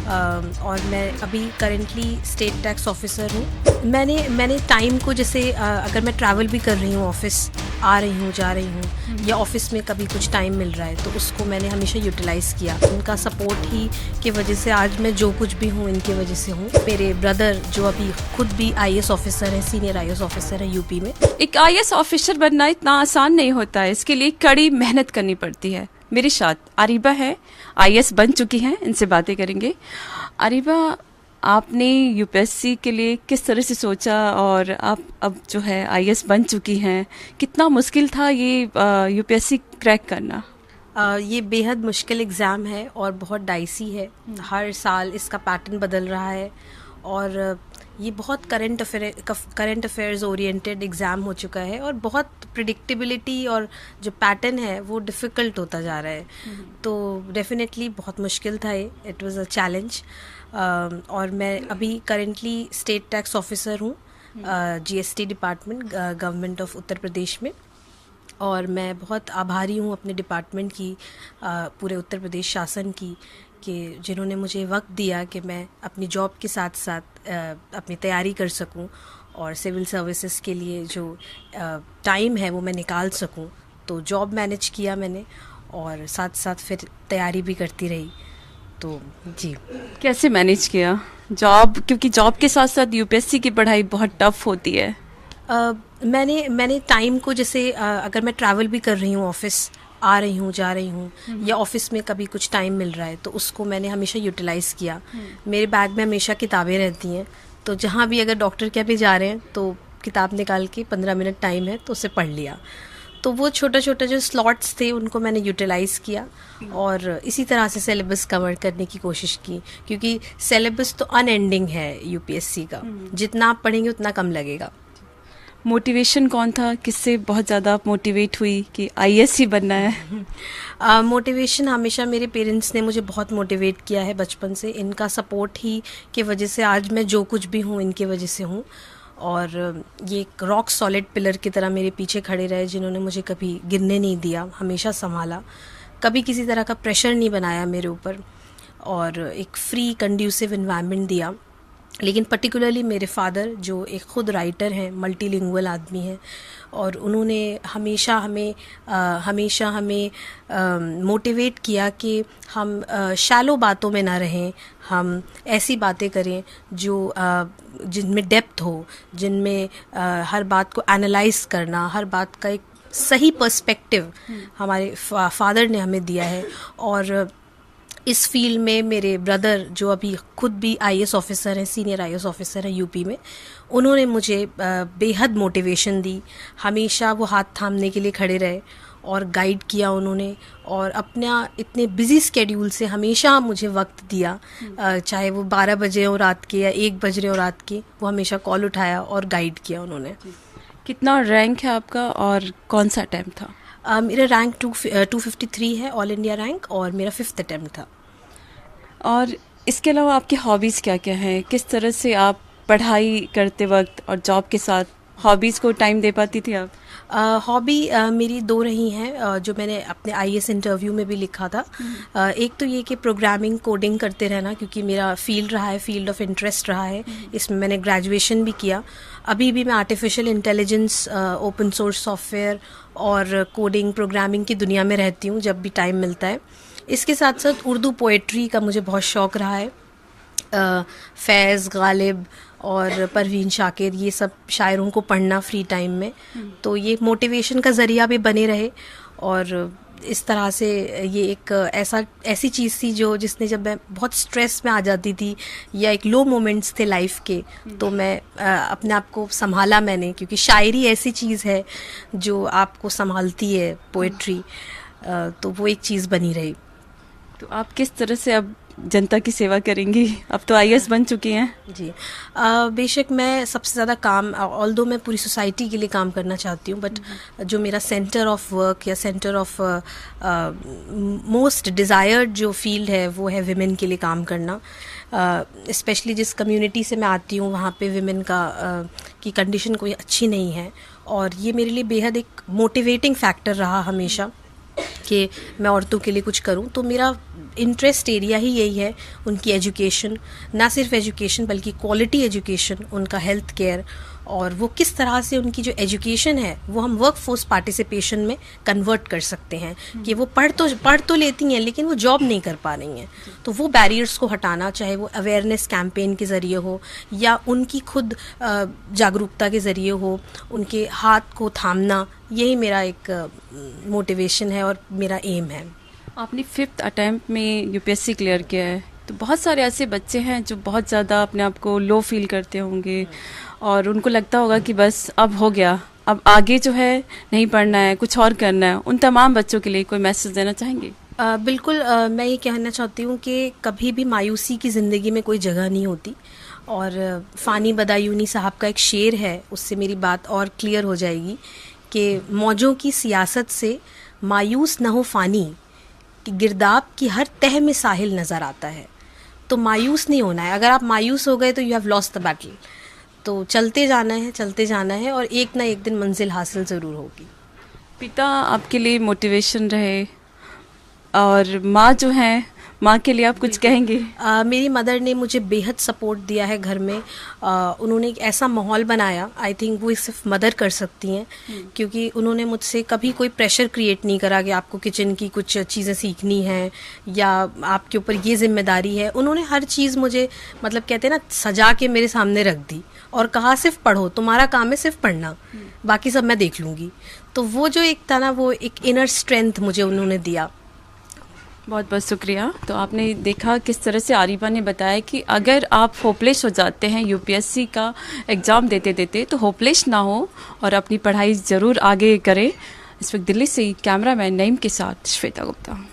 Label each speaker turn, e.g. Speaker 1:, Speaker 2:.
Speaker 1: और मैं अभी करेंटली स्टेट टैक्स ऑफिसर हूँ। मैंने टाइम को जैसे अगर मैं ट्रैवल भी कर रही हूँ, ऑफिस आ रही हूँ, जा रही हूँ, या ऑफिस में कभी कुछ टाइम मिल रहा है तो उसको मैंने हमेशा यूटिलाइज़ किया। इनका सपोर्ट ही की वजह से आज मैं जो कुछ भी हूँ इनकी वजह से हूँ। मेरे ब्रदर जो अभी खुद भी आईएएस ऑफिसर है, सीनियर आईएएस ऑफिसर है यूपी में।
Speaker 2: एक आईएएस ऑफिसर बनना इतना आसान नहीं होता है, इसके लिए कड़ी मेहनत करनी पड़ती है। मेरे साथ आरिबा है, आईएएस बन चुकी हैं, इनसे बातें करेंगे। आरिबा, आपने यूपीएससी के लिए किस तरह से सोचा और आप अब जो है आईएएस बन चुकी हैं, कितना मुश्किल था ये यूपीएससी क्रैक करना?
Speaker 1: ये बेहद मुश्किल एग्ज़ाम है और बहुत डाइसी है। हर साल इसका पैटर्न बदल रहा है और ये बहुत करंट अफेयर्स ओरिएंटेड एग्ज़ाम हो चुका है और बहुत प्रिडिक्टेबिलिटी और जो पैटर्न है वो डिफ़िकल्ट होता जा रहा है। तो डेफिनेटली बहुत मुश्किल था ये, इट वाज अ चैलेंज। और मैं अभी करेंटली स्टेट टैक्स ऑफिसर हूँ, GST department, government of Uttar Pradesh में। और मैं बहुत आभारी हूँ अपने डिपार्टमेंट की, पूरे उत्तर प्रदेश शासन की, कि जिन्होंने मुझे वक्त दिया कि मैं अपनी जॉब के साथ साथ अपनी तैयारी कर सकूं और सिविल सर्विसेज के लिए जो टाइम है वो मैं निकाल सकूं। तो जॉब मैनेज किया मैंने और साथ साथ फिर तैयारी भी करती रही। तो जी,
Speaker 2: कैसे मैनेज किया जॉब, क्योंकि जॉब के साथ साथ यूपीएससी की पढ़ाई बहुत टफ होती है?
Speaker 1: मैंने टाइम को जैसे अगर मैं ट्रैवल भी कर रही हूँ, ऑफिस आ रही हूँ, जा रही हूँ, या ऑफिस में कभी कुछ टाइम मिल रहा है तो उसको मैंने हमेशा यूटिलाइज़ किया। मेरे बैग में हमेशा किताबें रहती हैं, तो जहाँ भी अगर डॉक्टर के भी जा रहे हैं तो किताब निकाल के 15 मिनट टाइम है तो उसे पढ़ लिया। तो वो छोटा छोटा जो स्लॉट्स थे उनको मैंने यूटिलाइज़ किया और इसी तरह से सिलेबस कवर करने की कोशिश की, क्योंकि सिलेबस तो अनएंडिंग है यूपीएससी का, जितना आप पढ़ेंगे उतना कम लगेगा।
Speaker 2: मोटिवेशन कौन था, किससे बहुत ज़्यादा मोटिवेट हुई कि आईएएस ही बनना है?
Speaker 1: मोटिवेशन हमेशा मेरे पेरेंट्स ने मुझे बहुत मोटिवेट किया है बचपन से। इनका सपोर्ट ही की वजह से आज मैं जो कुछ भी हूँ इनकी वजह से हूँ। और ये एक रॉक सॉलिड पिलर की तरह मेरे पीछे खड़े रहे, जिन्होंने मुझे कभी गिरने नहीं दिया, हमेशा संभाला, कभी किसी तरह का प्रेशर नहीं बनाया मेरे ऊपर, और एक फ्री कंड्यूसिव इन्वायरमेंट दिया। लेकिन पर्टिकुलरली मेरे फादर जो एक ख़ुद राइटर हैं, मल्टीलिंगुअल आदमी हैं, और उन्होंने हमेशा हमें मोटिवेट किया कि हम शैलो बातों में ना रहें, हम ऐसी बातें करें जो जिनमें डेप्थ हो, जिनमें हर बात को एनालाइज करना, हर बात का एक सही पर्सपेक्टिव हमारे फादर ने हमें दिया है। और इस फील्ड में मेरे ब्रदर जो अभी खुद भी आईएएस ऑफिसर हैं, सीनियर आईएएस ऑफिसर हैं यूपी में, उन्होंने मुझे बेहद मोटिवेशन दी। हमेशा वो हाथ थामने के लिए खड़े रहे और गाइड किया उन्होंने, और अपना इतने बिजी स्केड्यूल से हमेशा मुझे वक्त दिया, चाहे वो 12 बजे हो रात के या 1 बज रहे हो रात के, वो हमेशा कॉल उठाया और गाइड किया उन्होंने।
Speaker 2: कितना रैंक है आपका और कौन सा अटैम्प्ट था?
Speaker 1: मेरा रैंक 253 है, ऑल इंडिया रैंक, और मेरा 5th अटैम्प्ट था।
Speaker 2: और इसके अलावा आपकी हॉबीज़ क्या क्या हैं? किस तरह से आप पढ़ाई करते वक्त और जॉब के साथ हॉबीज़ को टाइम दे पाती थी आप?
Speaker 1: हॉबी मेरी 2 रही हैं, जो मैंने अपने आईएएस इंटरव्यू में भी लिखा था। एक तो ये कि प्रोग्रामिंग, कोडिंग करते रहना, क्योंकि मेरा फील्ड रहा है, फील्ड ऑफ इंटरेस्ट रहा है, इसमें मैंने ग्रेजुएशन भी किया। अभी भी मैं artificial intelligence, open source software और कोडिंग, प्रोग्रामिंग की दुनिया में रहती हूँ जब भी टाइम मिलता है। इसके साथ साथ उर्दू पोएट्री का मुझे बहुत शौक़ रहा है। फैज़, गालिब और परवीन शाकिर, ये सब शायरों को पढ़ना फ्री टाइम में, तो ये मोटिवेशन का ज़रिया भी बने रहे। और इस तरह से ये एक ऐसी चीज़ थी जिसने, जब मैं बहुत स्ट्रेस में आ जाती थी या एक लो मोमेंट्स थे लाइफ के, तो मैं अपने आप को संभाला मैंने, क्योंकि शायरी ऐसी चीज़ है जो आपको संभालती है, पोएट्री, तो वो एक चीज़ बनी रही।
Speaker 2: तो आप किस तरह से अब जनता की सेवा करेंगी? अब तो आईएएस बन चुकी हैं।
Speaker 1: जी, बेशक मैं सबसे ज़्यादा काम, ऑल्दो मैं पूरी सोसाइटी के लिए काम करना चाहती हूँ, बट जो मेरा सेंटर ऑफ वर्क या सेंटर ऑफ मोस्ट डिज़ायर्ड जो फील्ड है वो है विमेन के लिए काम करना। स्पेशली जिस कम्युनिटी से मैं आती हूँ वहाँ पे विमेन की कंडीशन कोई अच्छी नहीं है, और ये मेरे लिए बेहद एक मोटिवेटिंग फैक्टर रहा हमेशा कि मैं औरतों के लिए कुछ करूं, तो मेरा इंटरेस्ट एरिया ही यही है, उनकी एजुकेशन, ना सिर्फ एजुकेशन बल्कि क्वालिटी एजुकेशन, उनका हेल्थ केयर, और वो किस तरह से उनकी जो एजुकेशन है वो हम वर्क फोर्स पार्टिसिपेशन में कन्वर्ट कर सकते हैं, कि वो पढ़ तो लेती हैं लेकिन वो जॉब नहीं कर पा रही हैं। तो वो बैरियर्स को हटाना, चाहे वो अवेयरनेस कैंपेन के ज़रिए हो या उनकी खुद जागरूकता के ज़रिए हो, उनके हाथ को थामना, यही मेरा एक मोटिवेशन है और मेरा एम है।
Speaker 2: आपने 5th अटेम्प्ट में यूपीएससी क्लियर किया है, तो बहुत सारे ऐसे बच्चे हैं जो बहुत ज़्यादा अपने आप को लो फील करते होंगे और उनको लगता होगा कि बस अब हो गया, अब आगे जो है नहीं पढ़ना है, कुछ और करना है। उन तमाम बच्चों के लिए कोई मैसेज देना चाहेंगे?
Speaker 1: बिल्कुल, मैं ये कहना चाहती हूँ कि कभी भी मायूसी की ज़िंदगी में कोई जगह नहीं होती, और फ़ानी बदायूनी साहब का एक शेर है, उससे मेरी बात और क्लियर हो जाएगी कि मौजों की सियासत से मायूस न हो फ़ानी, कि गिरदाब की हर तह में साहिल नज़र आता है। तो मायूस नहीं होना है, अगर आप मायूस हो गए तो you have lost the battle. तो चलते जाना है और एक ना एक दिन मंजिल हासिल ज़रूर होगी।
Speaker 2: पिता आपके लिए मोटिवेशन रहे, और माँ जो है, माँ के लिए आप कुछ कहेंगे?
Speaker 1: मेरी मदर ने मुझे बेहद सपोर्ट दिया है घर में। उन्होंने एक ऐसा माहौल बनाया, आई थिंक वो सिर्फ मदर कर सकती हैं, क्योंकि उन्होंने मुझसे कभी कोई प्रेशर क्रिएट नहीं करा कि आपको किचन की कुछ चीज़ें सीखनी है या आपके ऊपर ये जिम्मेदारी है। उन्होंने हर चीज़ मुझे, मतलब कहते हैं ना, सजा के मेरे सामने रख दी और कहा सिर्फ पढ़ो, तुम्हारा काम है सिर्फ पढ़ना, बाकी सब मैं देख लूँगी। तो वो जो एक था ना, वो एक इनर स्ट्रेंथ मुझे उन्होंने दिया।
Speaker 2: बहुत बहुत शुक्रिया। तो आपने देखा किस तरह से आरिबा ने बताया कि अगर आप होपलेस हो जाते हैं यूपीएससी का एग्ज़ाम देते देते, तो होपलेस ना हो और अपनी पढ़ाई ज़रूर आगे करें। इस वक्त दिल्ली से कैमरामैन नईम के साथ श्वेता गुप्ता।